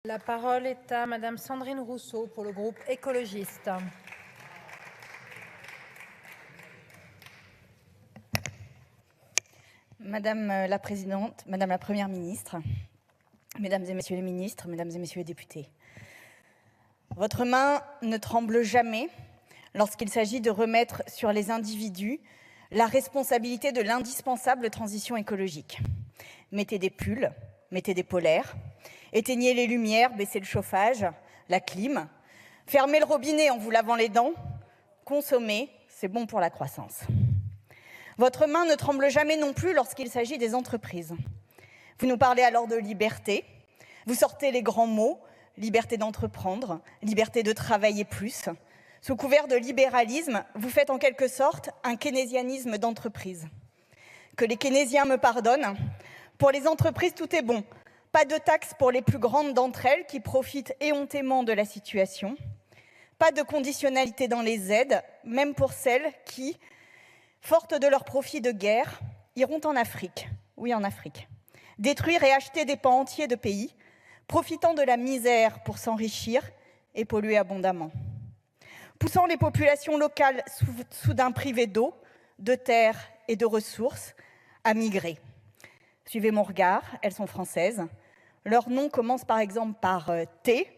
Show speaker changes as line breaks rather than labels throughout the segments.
La parole est à Madame Sandrine Rousseau pour le groupe écologiste.
Madame la Présidente, Madame la Première ministre, Mesdames et Messieurs les ministres, Mesdames et Messieurs les députés, votre main ne tremble jamais lorsqu'il s'agit de remettre sur les individus la responsabilité de l'indispensable transition écologique. Mettez des pulls, mettez des polaires, éteignez les lumières, baissez le chauffage, la clim, fermez le robinet en vous lavant les dents, consommez, c'est bon pour la croissance. Votre main ne tremble jamais non plus lorsqu'il s'agit des entreprises. Vous nous parlez alors de liberté, vous sortez les grands mots, liberté d'entreprendre, liberté de travailler plus. Sous couvert de libéralisme, vous faites en quelque sorte un keynésianisme d'entreprise. Que les keynésiens me pardonnent, pour les entreprises tout est bon. Pas de taxes pour les plus grandes d'entre elles qui profitent éhontément de la situation. Pas de conditionnalité dans les aides, même pour celles qui, fortes de leurs profits de guerre, iront en Afrique, oui en Afrique, détruire et acheter des pans entiers de pays, profitant de la misère pour s'enrichir et polluer abondamment. Poussant les populations locales soudain privées d'eau, de terre et de ressources à migrer. Suivez mon regard, elles sont françaises. Leur nom commence par exemple par T,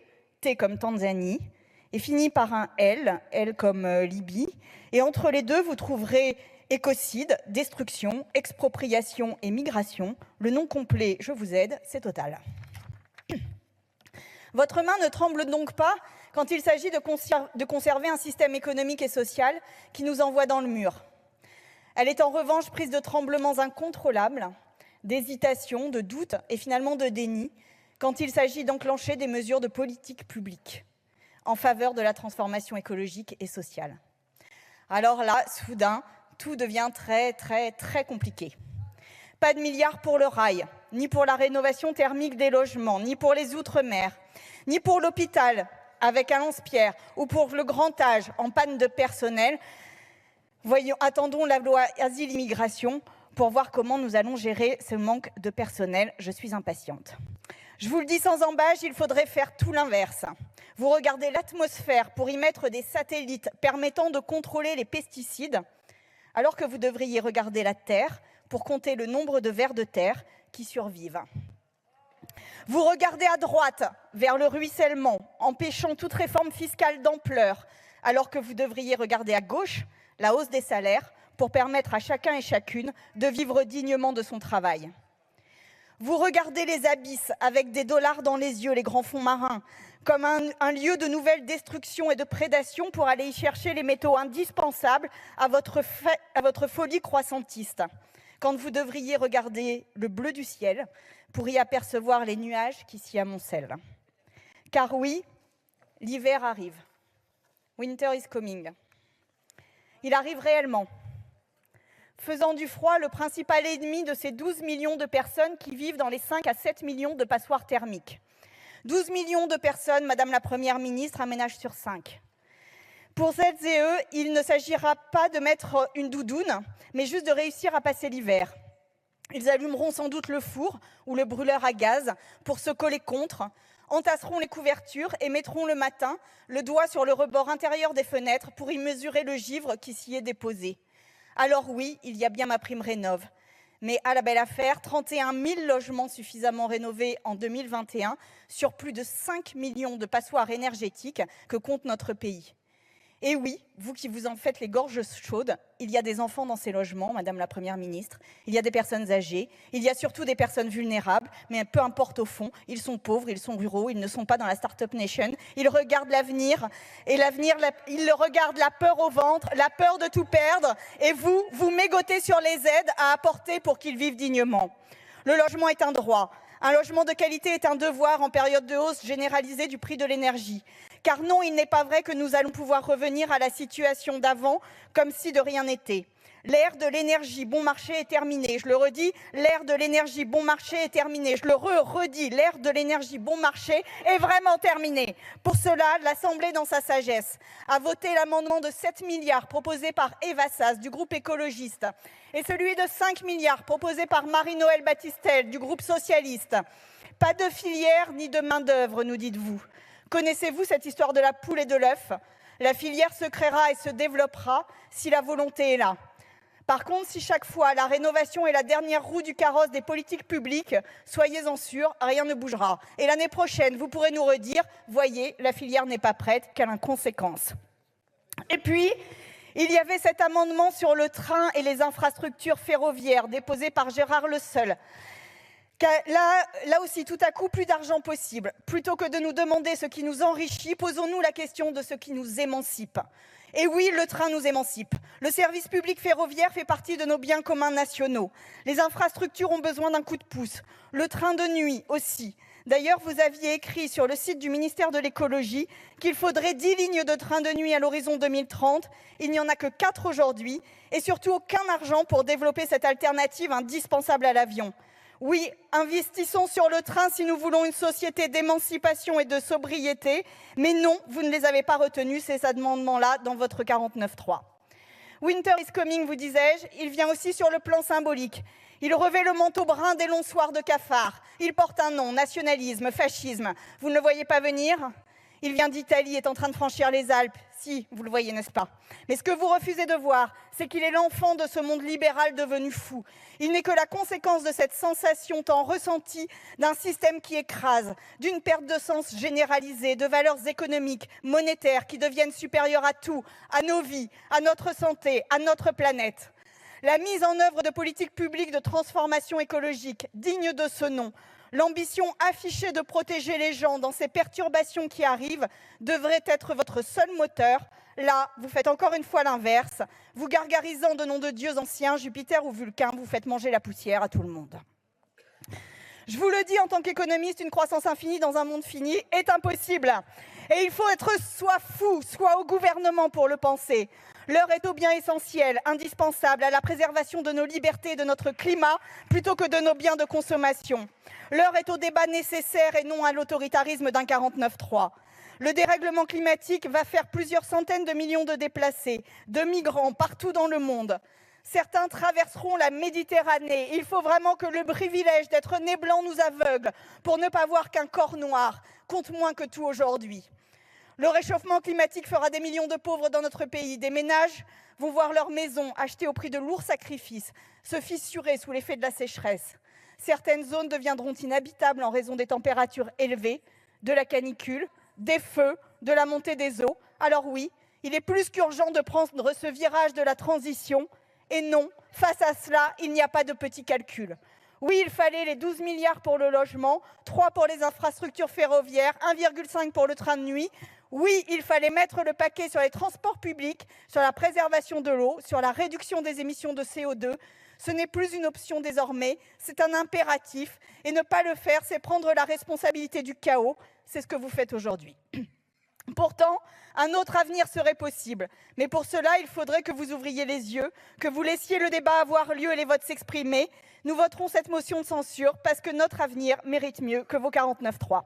T comme Tanzanie, et finit par un L, L comme Libye. Et entre les deux, vous trouverez écocide, destruction, expropriation et migration. Le nom complet, je vous aide, c'est Total. Votre main ne tremble donc pas quand il s'agit de conserver un système économique et social qui nous envoie dans le mur. Elle est en revanche prise de tremblements incontrôlables, d'hésitation, de doute et finalement de déni quand il s'agit d'enclencher des mesures de politique publique en faveur de la transformation écologique et sociale. Alors là, soudain, tout devient très compliqué. Pas de milliards pour le rail, ni pour la rénovation thermique des logements, ni pour les outre-mer, ni pour l'hôpital avec un lance-pierre ou pour le grand âge en panne de personnel. Attendons la loi Asile-Immigration pour voir comment nous allons gérer ce manque de personnel. Je suis impatiente. Je vous le dis sans embâche, il faudrait faire tout l'inverse. Vous regardez l'atmosphère pour y mettre des satellites permettant de contrôler les pesticides, alors que vous devriez regarder la Terre pour compter le nombre de vers de terre qui survivent. Vous regardez à droite vers le ruissellement, empêchant toute réforme fiscale d'ampleur, alors que vous devriez regarder à gauche la hausse des salaires pour permettre à chacun et chacune de vivre dignement de son travail. Vous regardez les abysses avec des dollars dans les yeux, les grands fonds marins, comme un lieu de nouvelle destruction et de prédation pour aller y chercher les métaux indispensables à votre folie croissantiste, quand vous devriez regarder le bleu du ciel pour y apercevoir les nuages qui s'y amoncellent. Car oui, l'hiver arrive. Winter is coming. Il arrive réellement, faisant du froid le principal ennemi de ces 12 millions de personnes qui vivent dans les 5 à 7 millions de passoires thermiques. 12 millions de personnes, Madame la Première ministre, un ménage sur 5. Pour celles et eux, il ne s'agira pas de mettre une doudoune, mais juste de réussir à passer l'hiver. Ils allumeront sans doute le four ou le brûleur à gaz pour se coller contre, entasseront les couvertures et mettront le matin le doigt sur le rebord intérieur des fenêtres pour y mesurer le givre qui s'y est déposé. Alors oui, il y a bien ma prime rénov'. Mais à la belle affaire, 31 000 logements suffisamment rénovés en 2021 sur plus de 5 millions de passoires énergétiques que compte notre pays. Et oui, vous qui vous en faites les gorges chaudes, il y a des enfants dans ces logements, Madame la Première ministre, il y a des personnes âgées, il y a surtout des personnes vulnérables, mais peu importe au fond, ils sont pauvres, ils sont ruraux, ils ne sont pas dans la Startup Nation, ils regardent l'avenir, et l'avenir, ils regardent la peur au ventre, la peur de tout perdre, et vous mégotez sur les aides à apporter pour qu'ils vivent dignement. Le logement est un droit. Un logement de qualité est un devoir en période de hausse généralisée du prix de l'énergie. Car non, il n'est pas vrai que nous allons pouvoir revenir à la situation d'avant comme si de rien n'était. L'ère de l'énergie bon marché est terminée. Je le redis, l'ère de l'énergie bon marché est terminée. Je le redis, l'ère de l'énergie bon marché est vraiment terminée. Pour cela, l'Assemblée, dans sa sagesse, a voté l'amendement de 7 milliards proposé par Eva Sas du groupe écologiste et celui de 5 milliards proposé par Marie-Noëlle Battistel du groupe socialiste. Pas de filière ni de main-d'œuvre, nous dites-vous. Connaissez-vous cette histoire de la poule et de l'œuf? La filière se créera et se développera si la volonté est là. Par contre, si chaque fois la rénovation est la dernière roue du carrosse des politiques publiques, soyez-en sûrs, rien ne bougera. Et l'année prochaine, vous pourrez nous redire, voyez, la filière n'est pas prête, quelle inconséquence. Et puis, il y avait cet amendement sur le train et les infrastructures ferroviaires déposé par Gérard Leseul. Là aussi, tout à coup, plus d'argent possible. Plutôt que de nous demander ce qui nous enrichit, posons-nous la question de ce qui nous émancipe. Et oui, le train nous émancipe. Le service public ferroviaire fait partie de nos biens communs nationaux. Les infrastructures ont besoin d'un coup de pouce. Le train de nuit aussi. D'ailleurs, vous aviez écrit sur le site du ministère de l'écologie qu'il faudrait 10 lignes de train de nuit à l'horizon 2030. Il n'y en a que 4 aujourd'hui et surtout aucun argent pour développer cette alternative indispensable à l'avion. Oui, investissons sur le train si nous voulons une société d'émancipation et de sobriété, mais non, vous ne les avez pas retenus, ces amendements-là, dans votre 49.3. Winter is coming, vous disais-je, il vient aussi sur le plan symbolique. Il revêt le manteau brun des longs soirs de cafard. Il porte un nom, nationalisme, fascisme. Vous ne le voyez pas venir ? Il vient d'Italie, est en train de franchir les Alpes. Si, vous le voyez, n'est-ce pas? Mais ce que vous refusez de voir, c'est qu'il est l'enfant de ce monde libéral devenu fou. Il n'est que la conséquence de cette sensation tant ressentie d'un système qui écrase, d'une perte de sens généralisée, de valeurs économiques, monétaires qui deviennent supérieures à tout, à nos vies, à notre santé, à notre planète. La mise en œuvre de politiques publiques de transformation écologique dignes de ce nom, l'ambition affichée de protéger les gens dans ces perturbations qui arrivent devrait être votre seul moteur. Là, vous faites encore une fois l'inverse. Vous gargarisant de noms de dieux anciens, Jupiter ou Vulcain, vous faites manger la poussière à tout le monde. Je vous le dis en tant qu'économiste, une croissance infinie dans un monde fini est impossible. Et il faut être soit fou, soit au gouvernement pour le penser. L'heure est au bien essentiel, indispensable à la préservation de nos libertés et de notre climat, plutôt que de nos biens de consommation. L'heure est au débat nécessaire et non à l'autoritarisme d'un 49.3. Le dérèglement climatique va faire plusieurs centaines de millions de déplacés, de migrants partout dans le monde. Certains traverseront la Méditerranée. Il faut vraiment que le privilège d'être né blanc nous aveugle pour ne pas voir qu'un corps noir compte moins que tout aujourd'hui. Le réchauffement climatique fera des millions de pauvres dans notre pays. Des ménages vont voir leurs maisons, achetées au prix de lourds sacrifices, se fissurer sous l'effet de la sécheresse. Certaines zones deviendront inhabitables en raison des températures élevées, de la canicule, des feux, de la montée des eaux. Alors oui, il est plus qu'urgent de prendre ce virage de la transition. Et non, face à cela, il n'y a pas de petits calculs. Oui, il fallait les 12 milliards pour le logement, 3 pour les infrastructures ferroviaires, 1,5 pour le train de nuit. Oui, il fallait mettre le paquet sur les transports publics, sur la préservation de l'eau, sur la réduction des émissions de CO2. Ce n'est plus une option désormais, c'est un impératif. Et ne pas le faire, c'est prendre la responsabilité du chaos. C'est ce que vous faites aujourd'hui. Pourtant, un autre avenir serait possible. Mais pour cela, il faudrait que vous ouvriez les yeux, que vous laissiez le débat avoir lieu et les votes s'exprimer. Nous voterons cette motion de censure parce que notre avenir mérite mieux que vos 49.3.